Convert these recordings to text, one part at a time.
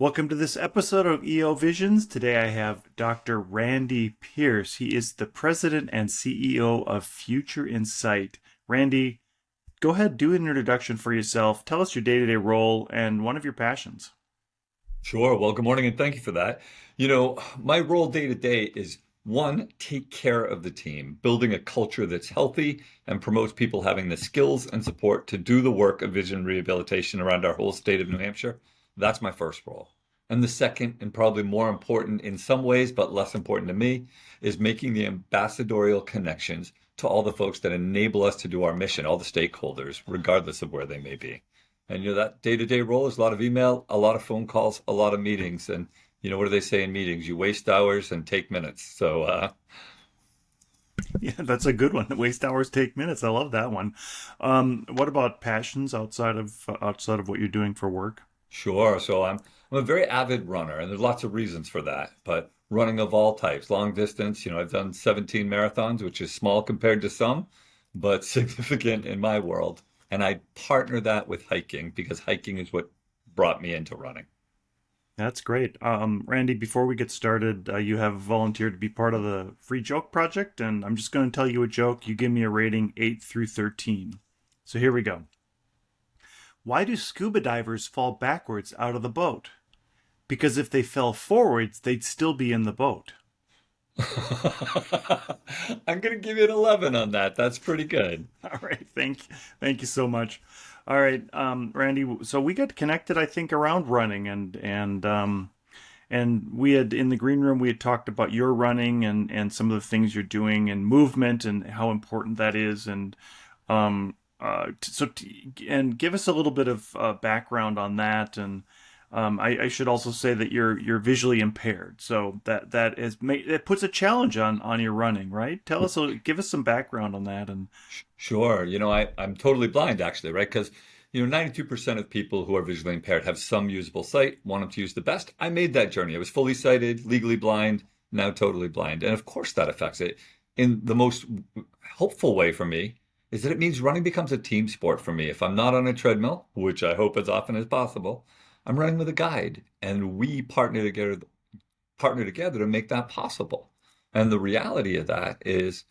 Welcome to this episode of EO Visions. Today I have Dr. Randy Pierce. He is the president and CEO of Future Insight. Randy, go ahead, do an introduction for yourself. Tell us your day-to-day role and one of your passions. Sure. Well, good morning and thank you for that. My role day to day is one, take care of the team, building a culture that's healthy and promotes people having the skills and support to do the work of vision rehabilitation around our whole state of New Hampshire. That's my first role. And the second, and probably more important in some ways, but less important to me, is making the ambassadorial connections to all the folks that enable us to do our mission, all the stakeholders, regardless of where they may be. And that day-to-day role is a lot of email, a lot of phone calls, a lot of meetings. And what do they say in meetings? You waste hours and take minutes. Yeah, that's a good one. Waste hours, take minutes. I love that one. What about passions outside of what you're doing for work? Sure. So I'm a very avid runner, and there's lots of reasons for that. But running of all types, long distance, I've done 17 marathons, which is small compared to some, but significant in my world. And I partner that with hiking because hiking is what brought me into running. That's great. Randy, before we get started, you have volunteered to be part of the Free Joke Project, and I'm just going to tell you a joke. You give me a rating 8 through 13. So here we go. Why do scuba divers fall backwards out of the boat? Because if they fell forwards, they'd still be in the boat. I'm going to give you an 11 on that. That's pretty good. All right, thank you so much. All right, Randy. So we got connected, I think, around running, and we had in the green room we had talked about your running and some of the things you're doing and movement and how important that is, and and give us a little bit of background on that. And I should also say that you're visually impaired, so that puts a challenge on your running, right? Give us some background on that. And Sure. I'm totally blind actually, right? Because, 92% of people who are visually impaired have some usable sight, want them to use the best. I made that journey. I was fully sighted, legally blind, now totally blind. And of course that affects it. In the most helpful way for me is that it means running becomes a team sport for me. If I'm not on a treadmill, which I hope as often as possible, I'm running with a guide and we partner together to make that possible. And the reality of that is,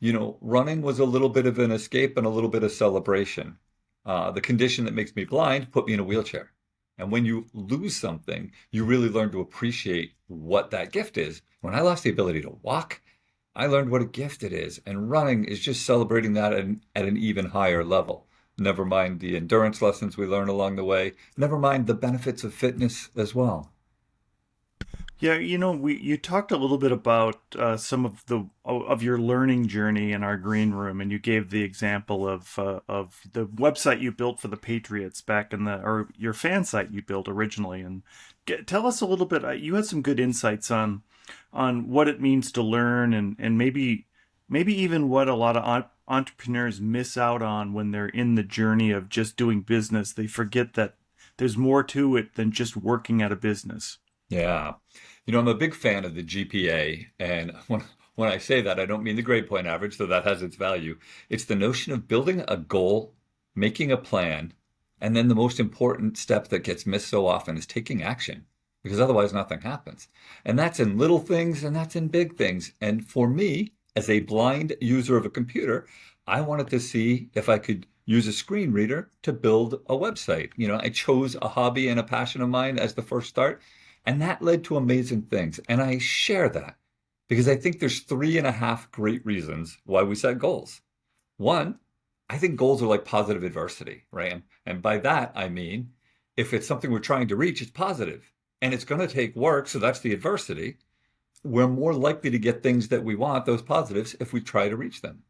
running was a little bit of an escape and a little bit of celebration. The condition that makes me blind put me in a wheelchair. And when you lose something, you really learn to appreciate what that gift is. When I lost the ability to walk, I learned what a gift it is. And running is just celebrating that at an even higher level. Never mind the endurance lessons we learn along the way. Never mind the benefits of fitness as well. yeah, you talked a little bit about some of your learning journey in our green room, and you gave the example of the website you built for the Patriots back or your fan site you built originally. And tell us a little bit. You had some good insights on what it means to learn, and maybe even what a lot of entrepreneurs miss out on when they're in the journey of just doing business. They forget that there's more to it than just working at a business. Yeah. I'm a big fan of the GPA. And when I say that, I don't mean the grade point average, though that has its value. It's the notion of building a goal, making a plan, and then the most important step that gets missed so often is taking action, because otherwise nothing happens. And that's in little things and that's in big things. And for me, as a blind user of a computer, I wanted to see if I could use a screen reader to build a website. I chose a hobby and a passion of mine as the first start, and that led to amazing things. And I share that because I think there's three and a half great reasons why we set goals. One, I think goals are like positive adversity, right? And by that, I mean, if it's something we're trying to reach, it's positive and it's going to take work. So that's the adversity. We're more likely to get things that we want, those positives, if we try to reach them.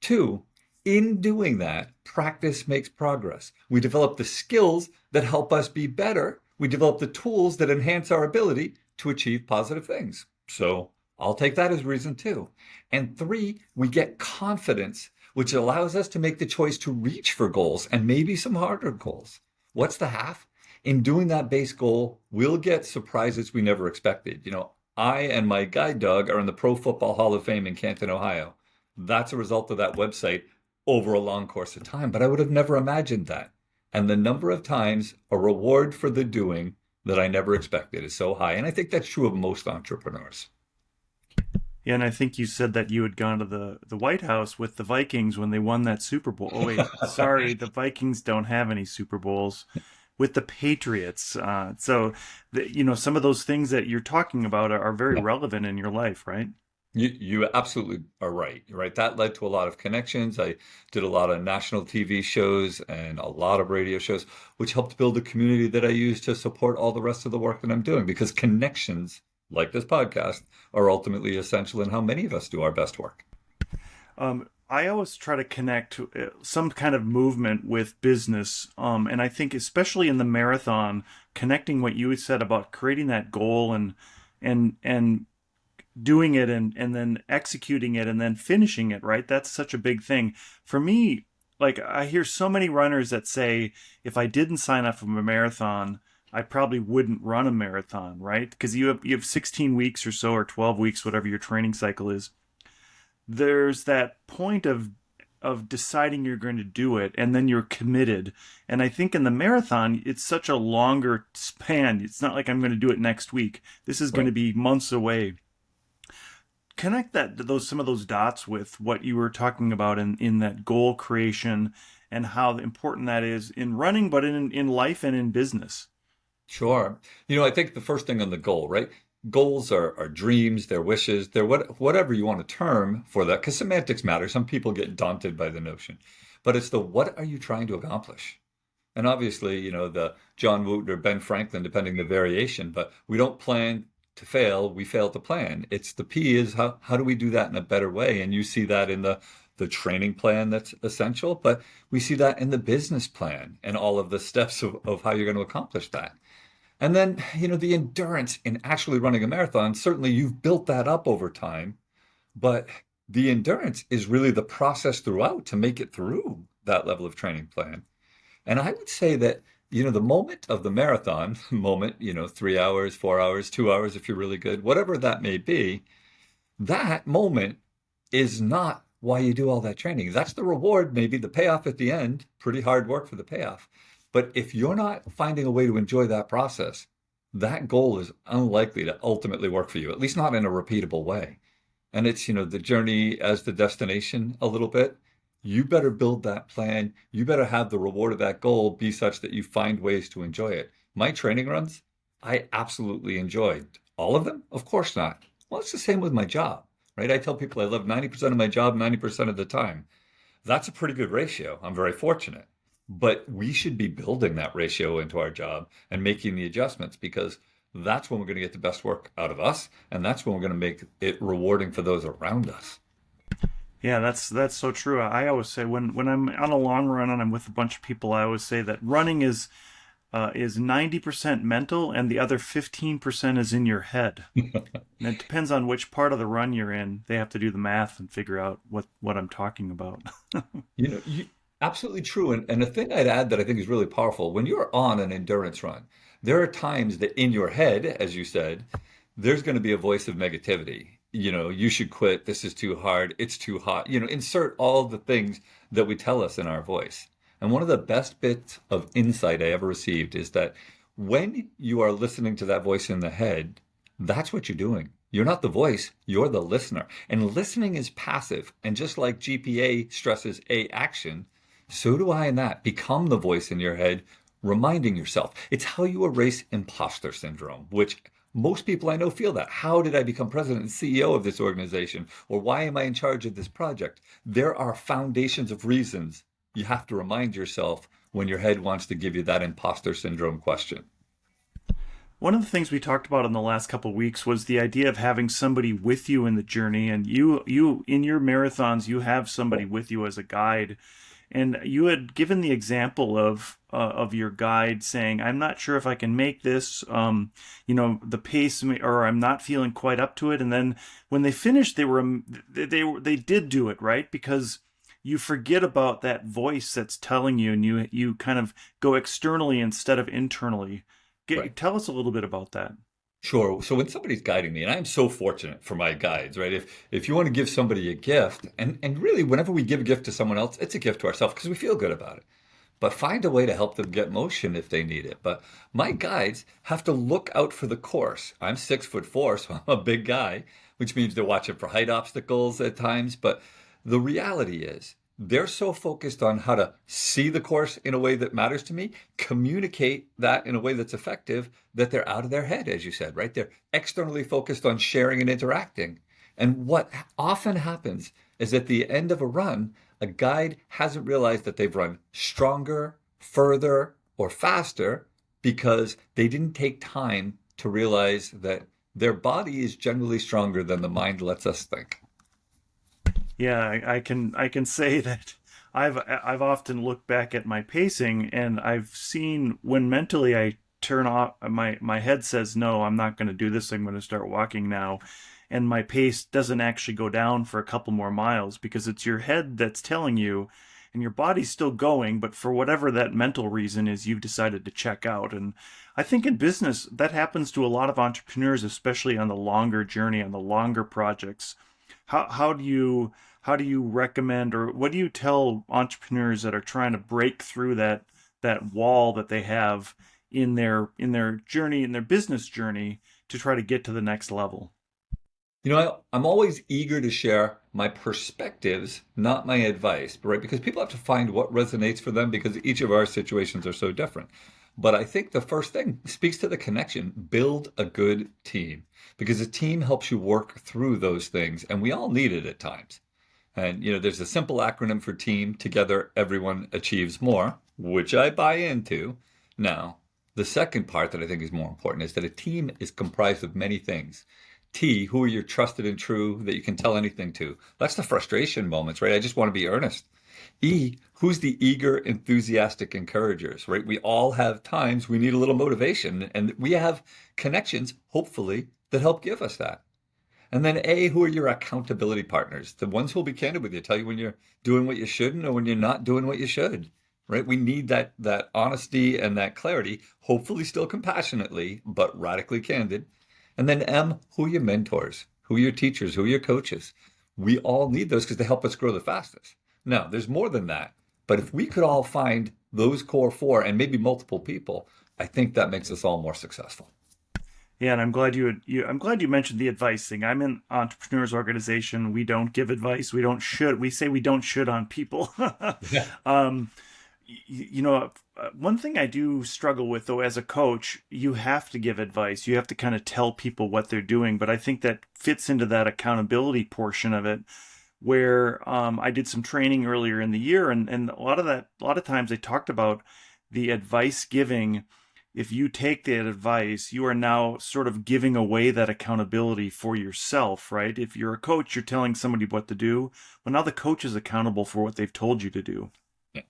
Two, in doing that, practice makes progress. We develop the skills that help us be better. We develop the tools that enhance our ability to achieve positive things. So I'll take that as reason two. And three, we get confidence, which allows us to make the choice to reach for goals and maybe some harder goals. What's the half? In doing that base goal, we'll get surprises we never expected. I and my guide dog are in the Pro Football Hall of Fame in Canton, Ohio. That's a result of that website over a long course of time, but I would have never imagined that. And the number of times a reward for the doing that I never expected is so high. And I think that's true of most entrepreneurs. Yeah, and I think you said that you had gone to the White House with the Vikings when they won that Super Bowl. Oh wait, sorry, the Vikings don't have any Super Bowls. With the Patriots, some of those things that you're talking about are very Yeah. relevant in your life, right? You absolutely are right. Right. That led to a lot of connections. I did a lot of national TV shows and a lot of radio shows, which helped build a community that I use to support all the rest of the work that I'm doing because connections like this podcast are ultimately essential in how many of us do our best work. I always try to connect some kind of movement with business, and I think especially in the marathon, connecting what you had said about creating that goal and doing it and then executing it and then finishing it, right? That's such a big thing. For me, like I hear so many runners that say, if I didn't sign up for a marathon, I probably wouldn't run a marathon, right? Because you have 16 weeks or so or 12 weeks, whatever your training cycle is. There's that point of deciding you're going to do it and then you're committed. And I think in the marathon, it's such a longer span. It's not like I'm going to do it next week. This is going to Right. be months away. Connect those some of those dots with what you were talking about in that goal creation and how important that is in running, but in life and in business. Sure. I think the first thing on the goal, right? Goals are dreams, they're wishes, they're whatever you want to term for that, because semantics matter. Some people get daunted by the notion, but it's the what are you trying to accomplish? And obviously, the John Wooten or Ben Franklin, depending the variation, but we don't plan to fail, we fail to plan. It's the P is how do we do that in a better way? And you see that in the training plan that's essential, but we see that in the business plan and all of the steps of how you're going to accomplish that. And then, the endurance in actually running a marathon, certainly you've built that up over time, but the endurance is really the process throughout to make it through that level of training plan. And I would say that, the moment of the marathon moment, 3 hours, 4 hours, 2 hours, if you're really good, whatever that may be, that moment is not why you do all that training. That's the reward, maybe the payoff at the end, pretty hard work for the payoff. But if you're not finding a way to enjoy that process, that goal is unlikely to ultimately work for you, at least not in a repeatable way. And it's, the journey as the destination a little bit. You better build that plan. You better have the reward of that goal be such that you find ways to enjoy it. My training runs, I absolutely enjoyed. All of them? Of course not. Well, it's the same with my job, right? I tell people I love 90% of my job 90% of the time. That's a pretty good ratio. I'm very fortunate. But we should be building that ratio into our job and making the adjustments because that's when we're going to get the best work out of us. And that's when we're going to make it rewarding for those around us. Yeah, that's so true. I always say when I'm on a long run and I'm with a bunch of people, I always say that running is 90% mental and the other 15% is in your head. And it depends on which part of the run you're in. They have to do the math and figure out what I'm talking about. Absolutely true. And the thing I'd add that I think is really powerful, when you're on an endurance run, there are times that in your head, as you said, there's going to be a voice of negativity. You should quit. This is too hard. It's too hot. Insert all the things that we tell us in our voice. And one of the best bits of insight I ever received is that when you are listening to that voice in the head, that's what you're doing. You're not the voice, you're the listener. And listening is passive. And just like GPA stresses A action, so do I in that. Become the voice in your head, reminding yourself. It's how you erase imposter syndrome, which most people I know feel that. How did I become president and CEO of this organization? Or why am I in charge of this project? There are foundations of reasons you have to remind yourself when your head wants to give you that imposter syndrome question. One of the things we talked about in the last couple of weeks was the idea of having somebody with you in the journey, and you in your marathons you have somebody with you as a guide. And you had given the example of your guide saying, "I'm not sure if I can make this. The pace, or I'm not feeling quite up to it." And then when they finished, they did do it right because you forget about that voice that's telling you, and you kind of go externally instead of internally. Right. Tell us a little bit about that. Sure. So when somebody's guiding me, and I'm so fortunate for my guides, right? If you want to give somebody a gift, and really whenever we give a gift to someone else, it's a gift to ourselves because we feel good about it. but find a way to help them get motion if they need it. But my guides have to look out for the course. I'm 6'4", so I'm a big guy, which means they're watching for height obstacles at times. But the reality is, they're so focused on how to see the course in a way that matters to me, communicate that in a way that's effective, that they're out of their head, as you said, right? They're externally focused on sharing and interacting. And what often happens is at the end of a run, a guide hasn't realized that they've run stronger, further, or faster because they didn't take time to realize that their body is generally stronger than the mind lets us think. Yeah, I can say that I've often looked back at my pacing, and I've seen when mentally I turn off, my head says no, I'm not going to do this. I'm going to start walking now, and my pace doesn't actually go down for a couple more miles because it's your head that's telling you, and your body's still going, but for whatever that mental reason is, you've decided to check out. And I think in business that happens to a lot of entrepreneurs, especially on the longer journey, on the longer projects. How do you recommend, or what do you tell entrepreneurs that are trying to break through that wall that they have in their journey, in their business journey, to try to get to the next level? I'm always eager to share my perspectives, not my advice, right? Because people have to find what resonates for them because each of our situations are so different. But I think the first thing speaks to the connection. Build a good team because a team helps you work through those things, and we all need it at times. And there's a simple acronym for team. Together, everyone achieves more, which I buy into. Now, the second part that I think is more important is that a team is comprised of many things. T, who are you trusted and true that you can tell anything to? That's the frustration moments, right? I just want to be earnest. E, who's the eager, enthusiastic encouragers, right? We all have times we need a little motivation, and we have connections, hopefully, that help give us that. And then A, who are your accountability partners? The ones who'll be candid with you, tell you when you're doing what you shouldn't or when you're not doing what you should, right? We need that honesty and that clarity, hopefully still compassionately, but radically candid. And then M, who are your mentors? Who are your teachers? Who are your coaches? We all need those because they help us grow the fastest. Now, there's more than that, but if we could all find those core four and maybe multiple people, I think that makes us all more successful. Yeah, and I'm glad you mentioned the advice thing. I'm in entrepreneurs organization. We don't give advice. We say we don't should on people. Yeah. um, one thing I do struggle with, though, as a coach, you have to give advice. You have to kind of tell people what they're doing. But I think that fits into that accountability portion of it, where I did some training earlier in the year, and a lot of times they talked about the advice giving. If you take that advice, you are now sort of giving away that accountability for yourself, right? If you're a coach, you're telling somebody what to do. Well, now the coach is accountable for what they've told you to do. Yeah.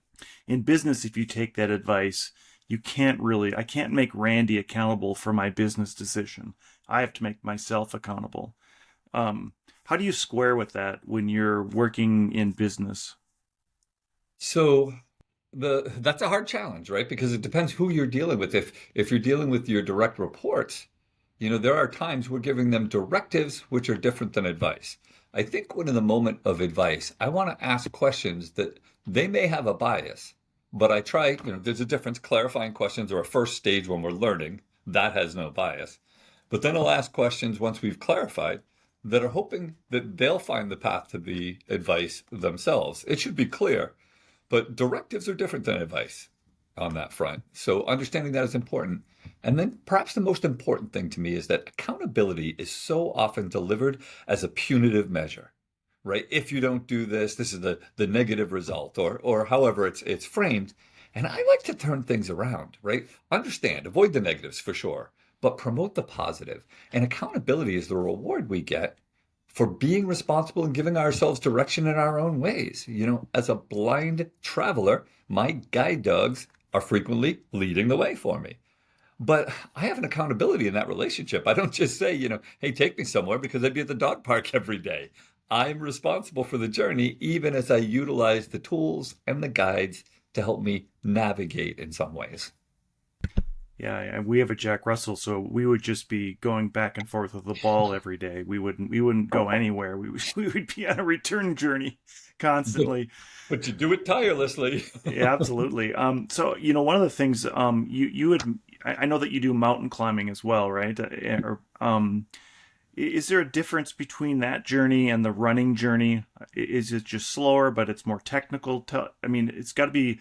In business, if you take that advice, I can't make Randy accountable for my business decision. I have to make myself accountable. How do you square with that when you're working in business? So that's a hard challenge, right? Because it depends who you're dealing with. If you're dealing with your direct reports, there are times we're giving them directives which are different than advice. I think when in the moment of advice, I want to ask questions that they may have a bias, but I try, there's a difference. Clarifying questions are a first stage when we're learning. That has no bias. But then I'll ask questions once we've clarified that are hoping that they'll find the path to the advice themselves. It should be clear, but directives are different than advice on that front. So understanding that is important. And then perhaps the most important thing to me is that accountability is so often delivered as a punitive measure, right? If you don't do this, this is the negative result, or however it's framed. And I like to turn things around, right? Understand, avoid the negatives for sure, but promote the positive. And accountability is the reward we get for being responsible and giving ourselves direction in our own ways. As a blind traveler, my guide dogs are frequently leading the way for me. But I have an accountability in that relationship. I don't just say, hey, take me somewhere because I'd be at the dog park every day. I'm responsible for the journey, even as I utilize the tools and the guides to help me navigate in some ways. Yeah, we have a Jack Russell, so we would just be going back and forth with the ball every day. We wouldn't go anywhere. We would be on a return journey But, constantly. but you do it tirelessly. Yeah, absolutely. So one of the things you would I know that you do mountain climbing as well, right? Or is there a difference between that journey and the running journey? Is it just slower, but it's more technical? I mean, it's got to be.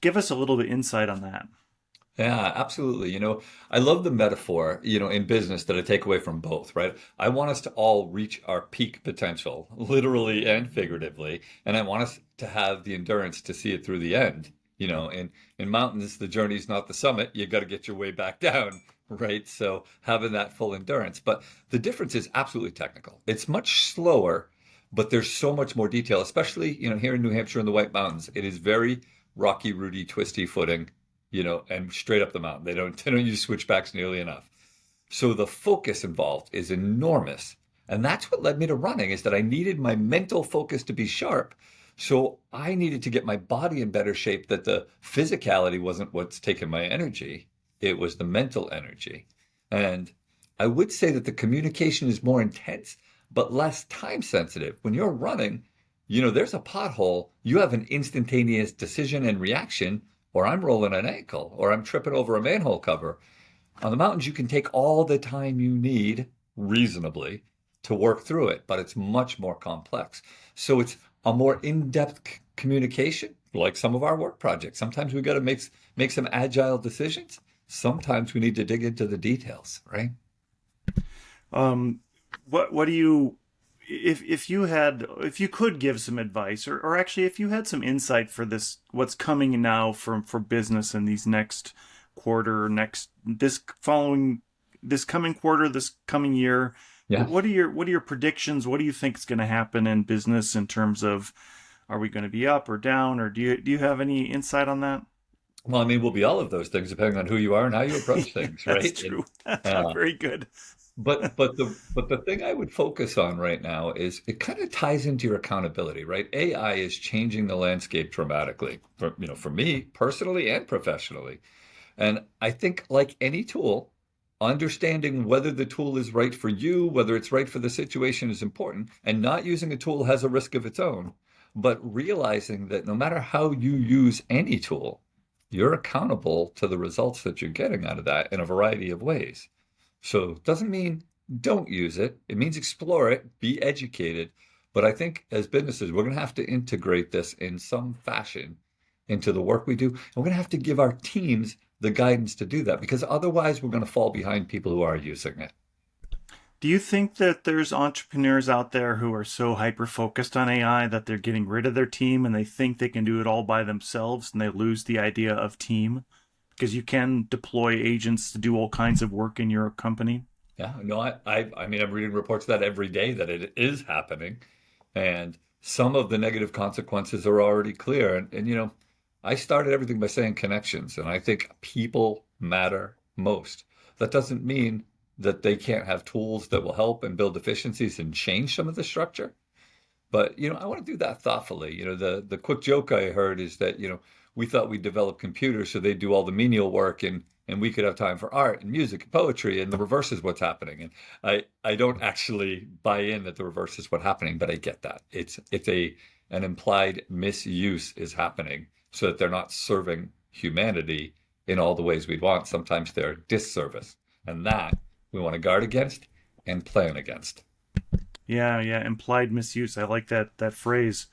Give us a little bit insight on that. Yeah, absolutely. I love the metaphor, in business that I take away from both, right? I want us to all reach our peak potential, literally and figuratively, and I want us to have the endurance to see it through the end. In mountains, the journey is not the summit. You got to get your way back down, right? So having that full endurance. But the difference is absolutely technical. It's much slower, but there's so much more detail, especially, here in New Hampshire in the White Mountains. It is very rocky, rooty, twisty footing, and straight up the mountain. They don't use switchbacks nearly enough. So the focus involved is enormous. And that's what led me to running, is that I needed my mental focus to be sharp. So I needed to get my body in better shape, that the physicality wasn't what's taking my energy. It was the mental energy. And I would say that the communication is more intense, but less time sensitive. When you're running, there's a pothole, you have an instantaneous decision and reaction, or I'm rolling an ankle, or I'm tripping over a manhole cover. On the mountains, you can take all the time you need reasonably to work through it, but it's much more complex. So it's a more in-depth communication, like some of our work projects. Sometimes we got to make some agile decisions. Sometimes we need to dig into the details, right? Um, what do you if you could give some advice, or actually if you had some insight for this, what's coming now for business in these next quarter, this coming quarter, this coming year, Yeah. what are your predictions? What do you think is going to happen in business in terms of, are we going to be up or down, or do you have any insight on that? Well, I mean, we'll be all of those things depending on who you are and how you approach things, That's right? And true. uh, Very good. but the thing I would focus on right now is it kind of ties into your accountability, right? AI is changing the landscape dramatically for me personally and professionally. And I think, like any tool, understanding whether the tool is right for you, whether it's right for the situation, is important. And not using a tool has a risk of its own. But realizing that no matter how you use any tool, you're accountable to the results that you're getting out of that in a variety of ways. So it doesn't mean don't use it. It means explore it, be educated. But I think as businesses, we're going to have to integrate this in some fashion into the work we do. And we're going to have to give our teams the guidance to do that, because otherwise we're going to fall behind people who are using it. Do you think that there's entrepreneurs out there who are so hyper focused on AI that they're getting rid of their team and they think they can do it all by themselves and they lose the idea of team? Because you can deploy agents to do all kinds of work in your company. Yeah, no, I mean, I'm reading reports that every day that it is happening, and some of the negative consequences are already clear. And I started everything by saying connections, and I think people matter most. That doesn't mean that they can't have tools that will help and build efficiencies and change some of the structure. But I want to do that thoughtfully. The quick joke I heard is that we thought we'd develop computers so they'd do all the menial work, and we could have time for art and music and poetry, and the reverse is what's happening. And I don't actually buy in that the reverse is what's happening, but I get that it's an implied misuse is happening, so that they're not serving humanity in all the ways we'd want. Sometimes they're disservice, and that we want to guard against and plan against. Yeah, yeah, implied misuse. I like that phrase.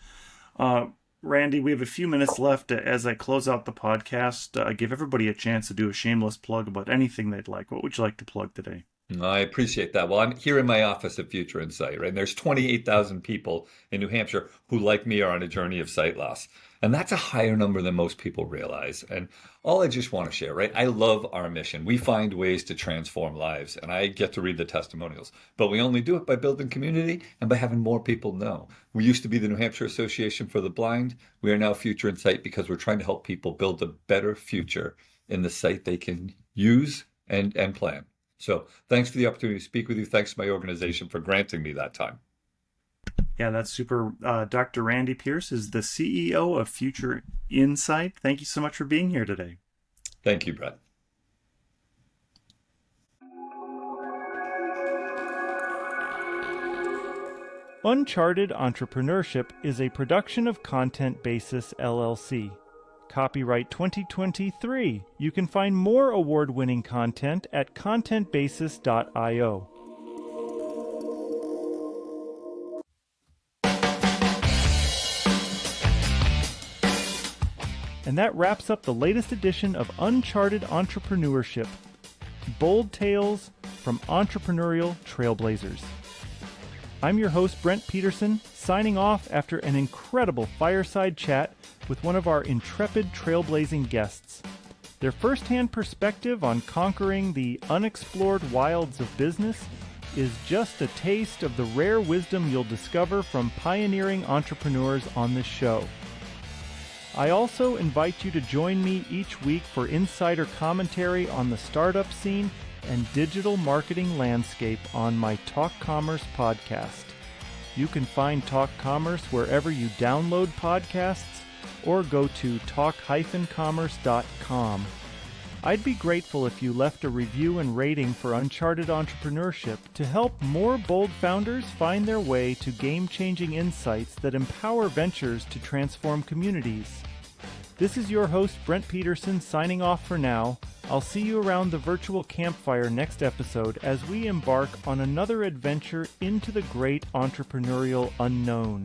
Uh, Randy, we have a few minutes left. As I close out the podcast, give everybody a chance to do a shameless plug about anything they'd like. What would you like to plug today? I appreciate that. Well, I'm here in my office at Future Insight, right? And there's 28,000 people in New Hampshire who, like me, are on a journey of sight loss. And that's a higher number than most people realize. And all I just want to share, right? I love our mission. We find ways to transform lives, and I get to read the testimonials. But we only do it by building community and by having more people know. We used to be the New Hampshire Association for the Blind. We are now Future Insight because we're trying to help people build a better future in the sight they can use and plan. So thanks for the opportunity to speak with you. Thanks to my organization for granting me that time. Yeah, that's super. Dr. Randy Pierce is the CEO of Future Insight. Thank you so much for being here today. Thank you, Brett. Uncharted Entrepreneurship is a production of Content Basis LLC. Copyright 2023. You can find more award-winning content at contentbasis.io. And that wraps up the latest edition of Uncharted Entrepreneurship. Bold tales from entrepreneurial trailblazers. I'm your host, Brent Peterson, signing off after an incredible fireside chat with one of our intrepid trailblazing guests. Their first-hand perspective on conquering the unexplored wilds of business is just a taste of the rare wisdom you'll discover from pioneering entrepreneurs on this show. I also invite you to join me each week for insider commentary on the startup scene and digital marketing landscape on my Talk Commerce podcast. You can find Talk Commerce wherever you download podcasts or go to talk-commerce.com. I'd be grateful if you left a review and rating for Uncharted Entrepreneurship to help more bold founders find their way to game-changing insights that empower ventures to transform communities. This is your host, Brent Peterson, signing off for now. I'll see you around the virtual campfire next episode as we embark on another adventure into the great entrepreneurial unknown.